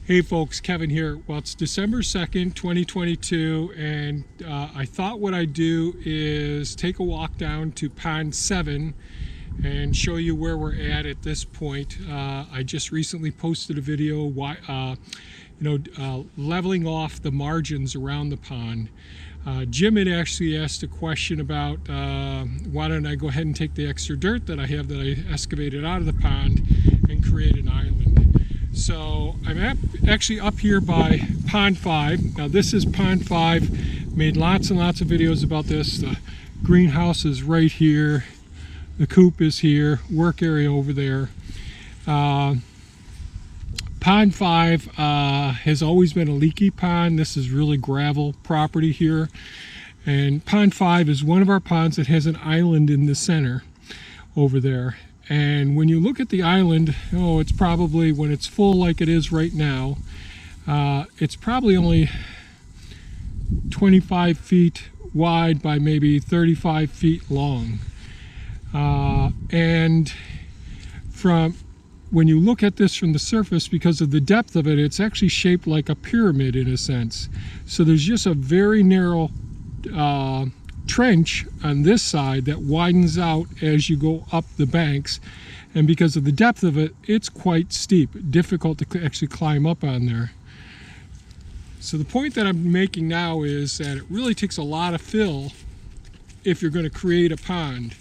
Hey folks, Kevin here. Well, it's December 2nd, 2022, and I thought what I'd do is take a walk down to Pond 7 and show you where we're at this point. I just recently posted a video leveling off the margins around the pond. Jim had actually asked a question about why don't I go ahead and take the extra dirt that I have that I excavated out of the pond and create an island. So I'm actually up here by Pond 5. Now this is Pond 5. Made lots and lots of videos about this. The greenhouse is right here. The coop is here. Work area over there. Pond 5 has always been a leaky pond. This is really gravel property here. And Pond 5 is one of our ponds that has an island in the center over there. And when you look at the island, it's probably, when it's full like it is right now, it's probably only 25 feet wide by maybe 35 feet long. And when you look at this from the surface, because of the depth of it, it's actually shaped like a pyramid in a sense. So there's just a very narrow trench on this side that widens out as you go up the banks, and because of the depth of it, it's quite steep, difficult to actually climb up on there. So the point that I'm making now is that it really takes a lot of fill if you're going to create a pond.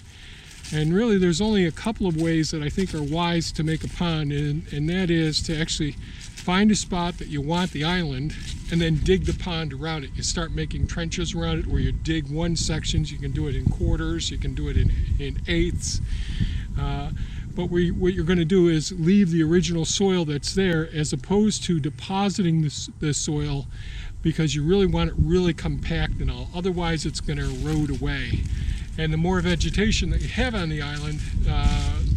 And really there's only a couple of ways that I think are wise to make a pond, and that is to actually find a spot that you want the island and then dig the pond around it. You start making trenches around it where you dig one sections. You can do it in quarters, you can do it in eighths. But what you're going to do is leave the original soil that's there, as opposed to depositing the soil, because you really want it really compact and all. Otherwise it's going to erode away. And the more vegetation that you have on the island,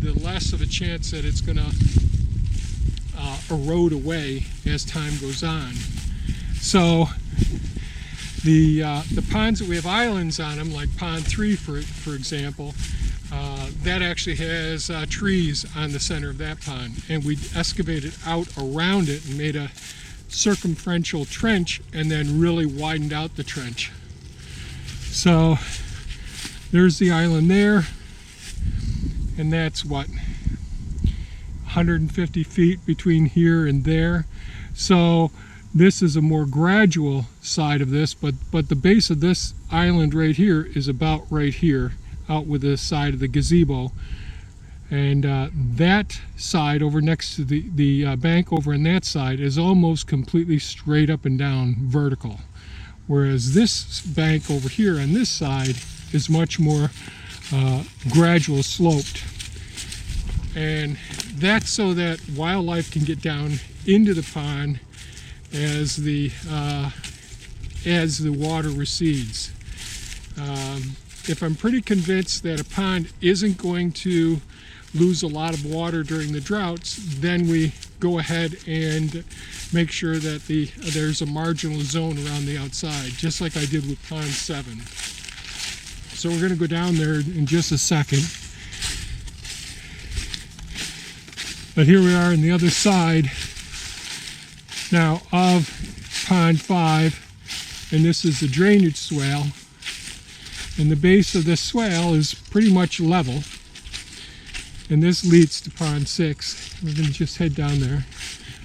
the less of a chance that it's going to erode away as time goes on. So the ponds that we have islands on them, like Pond 3 for example, that actually has trees on the center of that pond, and we excavated out around it and made a circumferential trench and then really widened out the trench. So there's the island there, and that's what, 150 feet between here and there. So this is a more gradual side of this, but the base of this island right here is about right here, out with the side of the gazebo. And that side over next to the bank over on that side is almost completely straight up and down vertical. Whereas this bank over here on this side is much more gradual sloped. And that's so that wildlife can get down into the pond as the water recedes. If I'm pretty convinced that a pond isn't going to lose a lot of water during the droughts, then we go ahead and make sure that there's a marginal zone around the outside, just like I did with Pond 7. So we're going to go down there in just a second. But here we are on the other side now of Pond 5, and this is the drainage swale. And the base of this swale is pretty much level. And this leads to Pond 6. We're going to just head down there.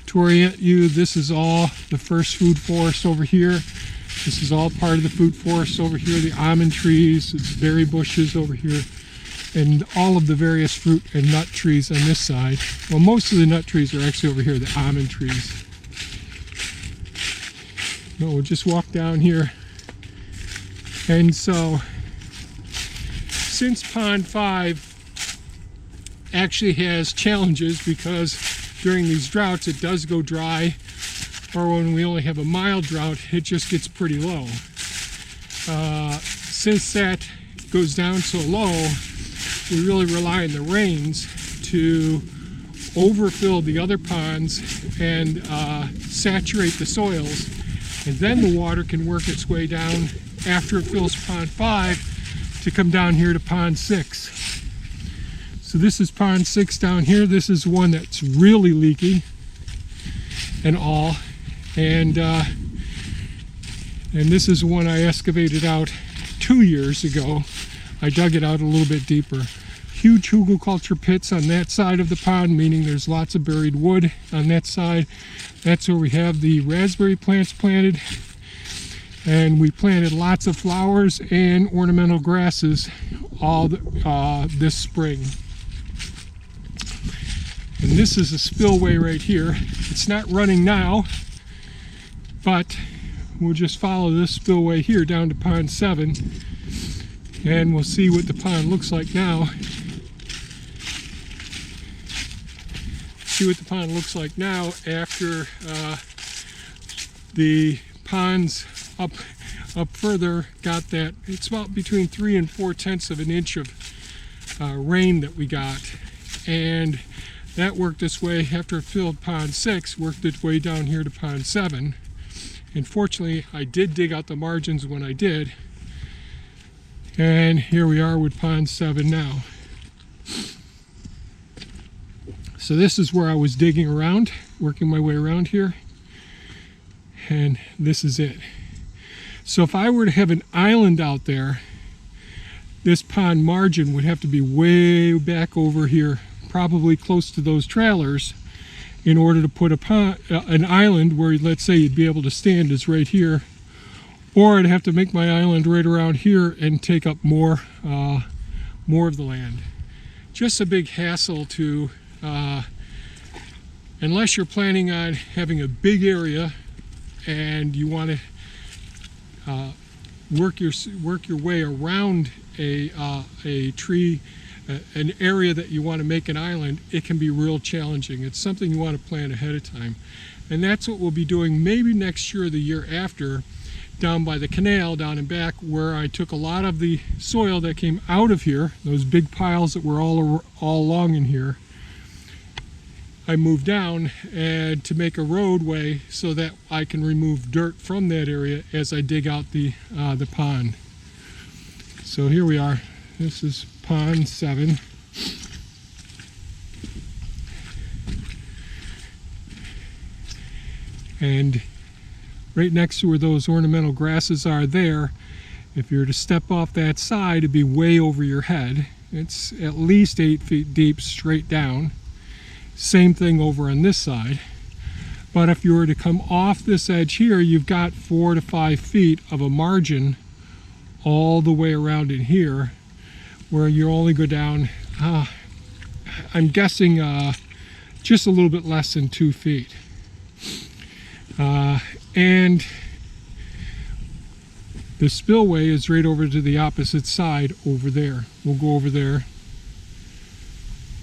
To orient you, this is all the first food forest over here. This is all part of the food forest over here, the almond trees, it's berry bushes over here, and all of the various fruit and nut trees on this side. Well, most of the nut trees are actually over here, the almond trees. No, we'll just walk down here. And so, since Pond 5 actually has challenges, because during these droughts it does go dry, or when we only have a mild drought, it just gets pretty low. Since that goes down so low, we really rely on the rains to overfill the other ponds and saturate the soils, and then the water can work its way down after it fills Pond 5 to come down here to Pond 6. So this is Pond 6 down here. This is one that's really leaky. and all. And this is one I excavated out 2 years ago. I dug it out a little bit deeper. Huge hugelkultur pits on that side of the pond, meaning there's lots of buried wood on that side. That's where we have the raspberry plants planted. And we planted lots of flowers and ornamental grasses all this spring. And this is a spillway right here. It's not running now, but we'll just follow this spillway here down to pond 7, and we'll see what the pond looks like now. See what the pond looks like now after the ponds up further got that. It's about between 3 and 4/10 of an inch of rain that we got, and that worked its way after it filled pond 6, worked its way down here to pond 7. And fortunately, I did dig out the margins when I did. And here we are with pond 7 now. So this is where I was digging around, working my way around here. And this is it. So if I were to have an island out there, this pond margin would have to be way back over here, probably close to those trailers, in order to put an island where, let's say, you'd be able to stand is right here. Or I'd have to make my island right around here and take up more of the land. Just a big hassle to, unless you're planning on having a big area and you want to work your way around a tree, an area that you want to make an island, it can be real challenging. It's something you want to plan ahead of time. And that's what we'll be doing maybe next year or the year after, down by the canal, down and back, where I took a lot of the soil that came out of here, those big piles that were all along in here. I moved down and to make a roadway so that I can remove dirt from that area as I dig out the pond. So here we are. This is pond 7. And right next to where those ornamental grasses are there, if you were to step off that side, it'd be way over your head. It's at least 8 feet deep straight down. Same thing over on this side. But if you were to come off this edge here, you've got 4 to 5 feet of a margin all the way around in here, where you only go down, I'm guessing just a little bit less than 2 feet. And the spillway is right over to the opposite side over there. We'll go over there.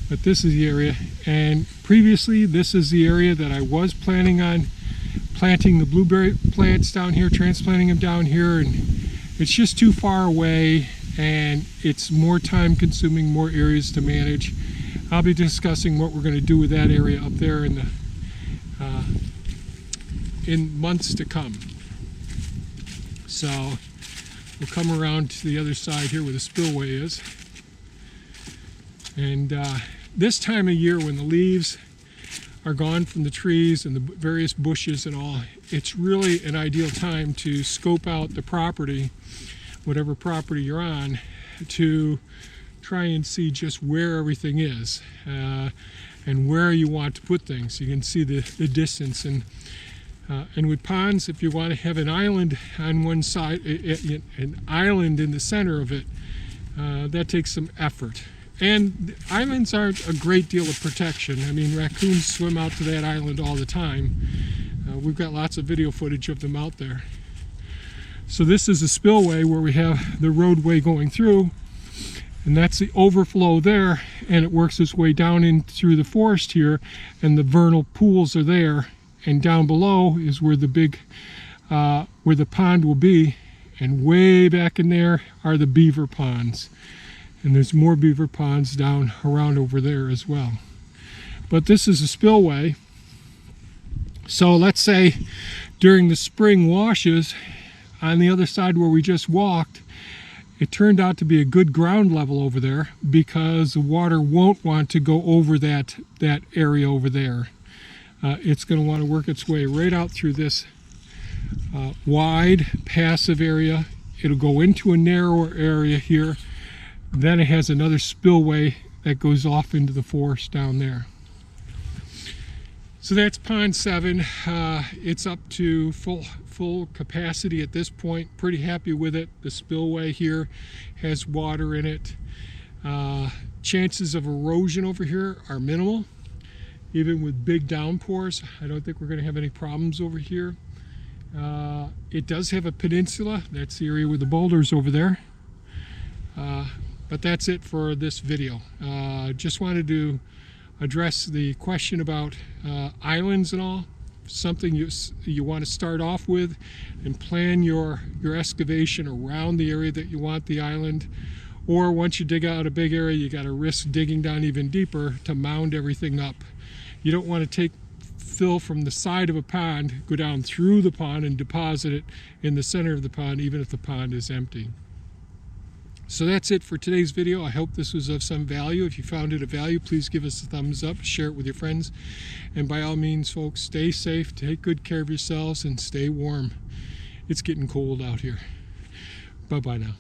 But this is the area, and previously this is the area that I was planning on planting the blueberry plants down here, transplanting them down here, and it's just too far away and it's more time consuming, more areas to manage. I'll be discussing what we're going to do with that area up there in months to come. So we'll come around to the other side here where the spillway is. And this time of year, when the leaves are gone from the trees and the various bushes and all, it's really an ideal time to scope out the property, whatever property you're on, to try and see just where everything is and where you want to put things. You can see the distance. And with ponds, if you want to have an island on one side, an island in the center of it, that takes some effort. And islands aren't a great deal of protection. I mean, raccoons swim out to that island all the time. We've got lots of video footage of them out there. So this is a spillway where we have the roadway going through, and that's the overflow there, and it works its way down in through the forest here, and the vernal pools are there, and down below is where the big, where the pond will be, and way back in there are the beaver ponds. And there's more beaver ponds down around over there as well. But this is a spillway. So let's say during the spring washes, on the other side where we just walked, it turned out to be a good ground level over there because the water won't want to go over that area over there. it's going to want to work its way right out through this wide passive area. It'll go into a narrower area here. Then it has another spillway that goes off into the forest down there. So that's pond 7. It's up to full capacity at this point. Pretty happy with it. The spillway here has water in it. Chances of erosion over here are minimal. Even with big downpours, I don't think we're going to have any problems over here. It does have a peninsula. That's the area with the boulders over there. But that's it for this video. Just wanted to address the question about islands and all. Something you want to start off with and plan your excavation around the area that you want the island. Or once you dig out a big area, you got to risk digging down even deeper to mound everything up. You don't want to take fill from the side of a pond, go down through the pond and deposit it in the center of the pond, even if the pond is empty. So that's it for today's video. I hope this was of some value. If you found it of value, please give us a thumbs up, share it with your friends, and by all means, folks, stay safe, take good care of yourselves, and stay warm. It's getting cold out here. Bye-bye now.